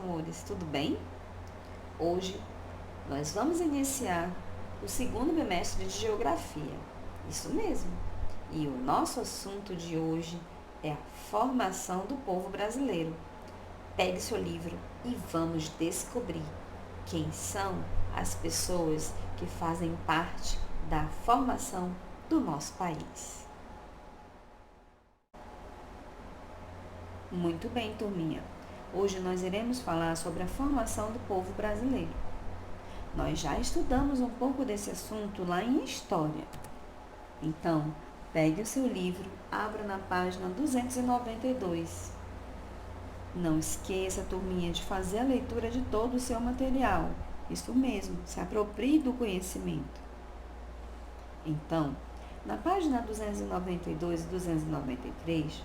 amores, tudo bem? Hoje nós vamos iniciar o segundo bimestre de Geografia. Isso mesmo. E o nosso assunto de hoje é a formação do povo brasileiro. Pegue seu livro e vamos descobrir quem são as pessoas que fazem parte da formação do nosso país. Muito bem, turminha. Hoje nós iremos falar sobre a formação do povo brasileiro. Nós já estudamos um pouco desse assunto lá em História. Então, pegue o seu livro, abra na página 292. Não esqueça, turminha, de fazer a leitura de todo o seu material. Isso mesmo, se aproprie do conhecimento. Então, na página 292 e 293,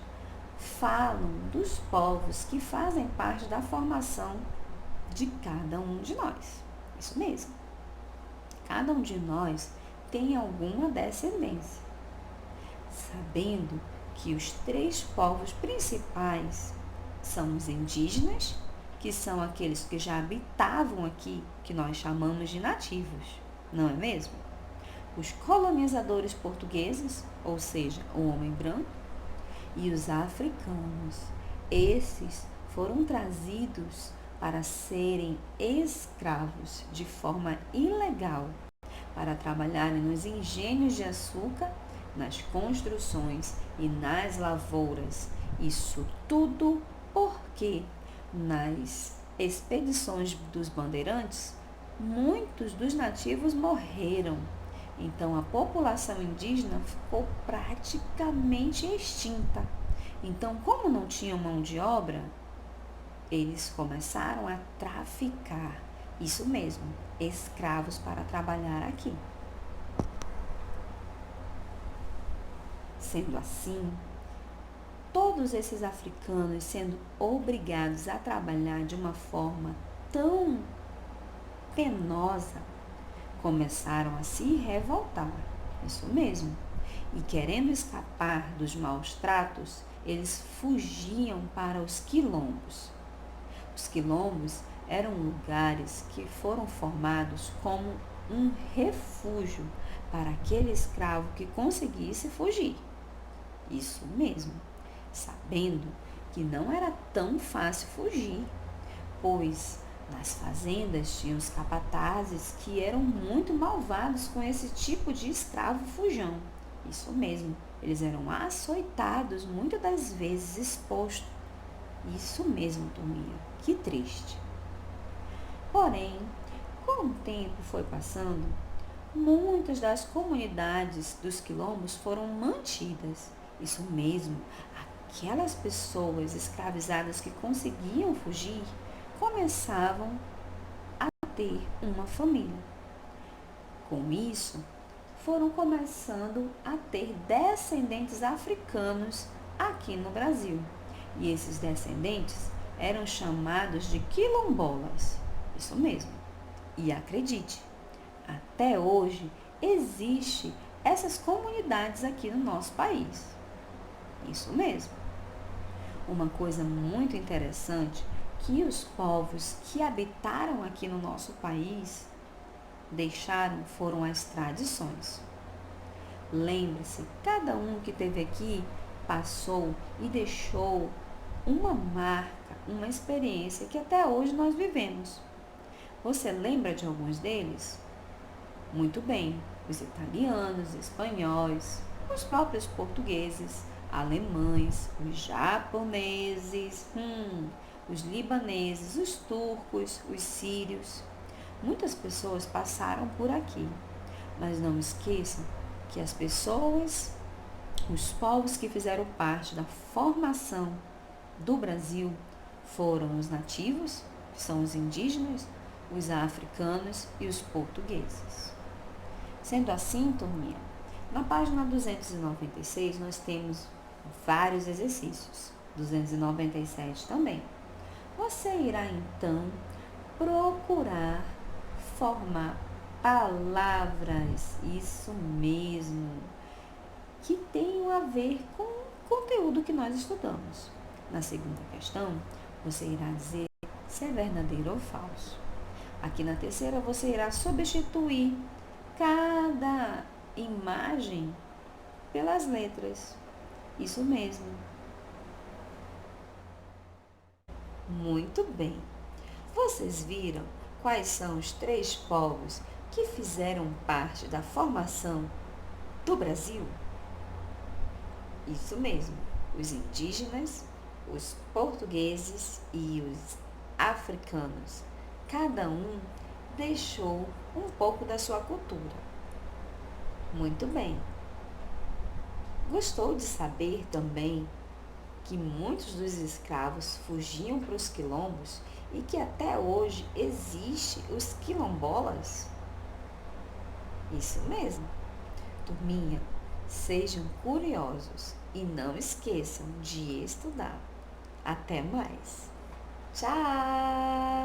falam dos povos que fazem parte da formação de cada um de nós. Isso mesmo. Cada um de nós tem alguma descendência. Sabendo que os 3 povos principais são os indígenas, que são aqueles que já habitavam aqui, que nós chamamos de nativos, não é mesmo? Os colonizadores portugueses, ou seja, o homem branco, e os africanos. Esses foram trazidos para serem escravos de forma ilegal, para trabalharem nos engenhos de açúcar, nas construções e nas lavouras. Isso tudo porque nas expedições dos bandeirantes, muitos dos nativos morreram. Então, a população indígena ficou praticamente extinta. Então, como não tinham mão de obra, eles começaram a traficar, isso mesmo, escravos para trabalhar aqui. Sendo assim, todos esses africanos sendo obrigados a trabalhar de uma forma tão penosa, começaram a se revoltar, isso mesmo, e querendo escapar dos maus tratos, eles fugiam para os quilombos. Os quilombos eram lugares que foram formados como um refúgio para aquele escravo que conseguisse fugir. Isso mesmo, sabendo que não era tão fácil fugir, pois nas fazendas tinham os capatazes que eram muito malvados com esse tipo de escravo fujão. Isso mesmo, eles eram açoitados, muitas das vezes expostos. Isso mesmo, turminha, que triste. Porém, com o tempo foi passando, muitas das comunidades dos quilombos foram mantidas. Isso mesmo, aquelas pessoas escravizadas que conseguiam fugir começavam a ter uma família. Com isso, foram começando a ter descendentes africanos aqui no Brasil. E esses descendentes eram chamados de quilombolas. Isso mesmo. E acredite, até hoje existe essas comunidades aqui no nosso país. Isso mesmo. Uma coisa muito interessante que os povos que habitaram aqui no nosso país deixaram foram as tradições. Lembre-se, cada um que esteve aqui passou e deixou uma marca, uma experiência que até hoje nós vivemos. Você lembra de alguns deles? Muito bem, os italianos, espanhóis, os próprios portugueses, alemães, os japoneses, os libaneses, os turcos, os sírios. Muitas pessoas passaram por aqui, mas não esqueçam que as pessoas, os povos que fizeram parte da formação do Brasil foram os nativos, que são os indígenas, os africanos e os portugueses. Sendo assim, turminha, na página 296 nós temos vários exercícios, 297 também. Você irá então procurar formar palavras, isso mesmo, que tenham a ver com o conteúdo que nós estudamos. Na segunda questão, você irá dizer se é verdadeiro ou falso. Aqui na terceira você irá substituir cada imagem pelas letras. Isso mesmo. Muito bem. Vocês viram quais são os três povos que fizeram parte da formação do Brasil? Isso mesmo. Os indígenas, os portugueses e os africanos. Cada um deixou um pouco da sua cultura. Muito bem. Gostou de saber também que muitos dos escravos fugiam para os quilombos e que até hoje existe os quilombolas? Isso mesmo. Turminha, sejam curiosos e não esqueçam de estudar. Até mais. Tchau!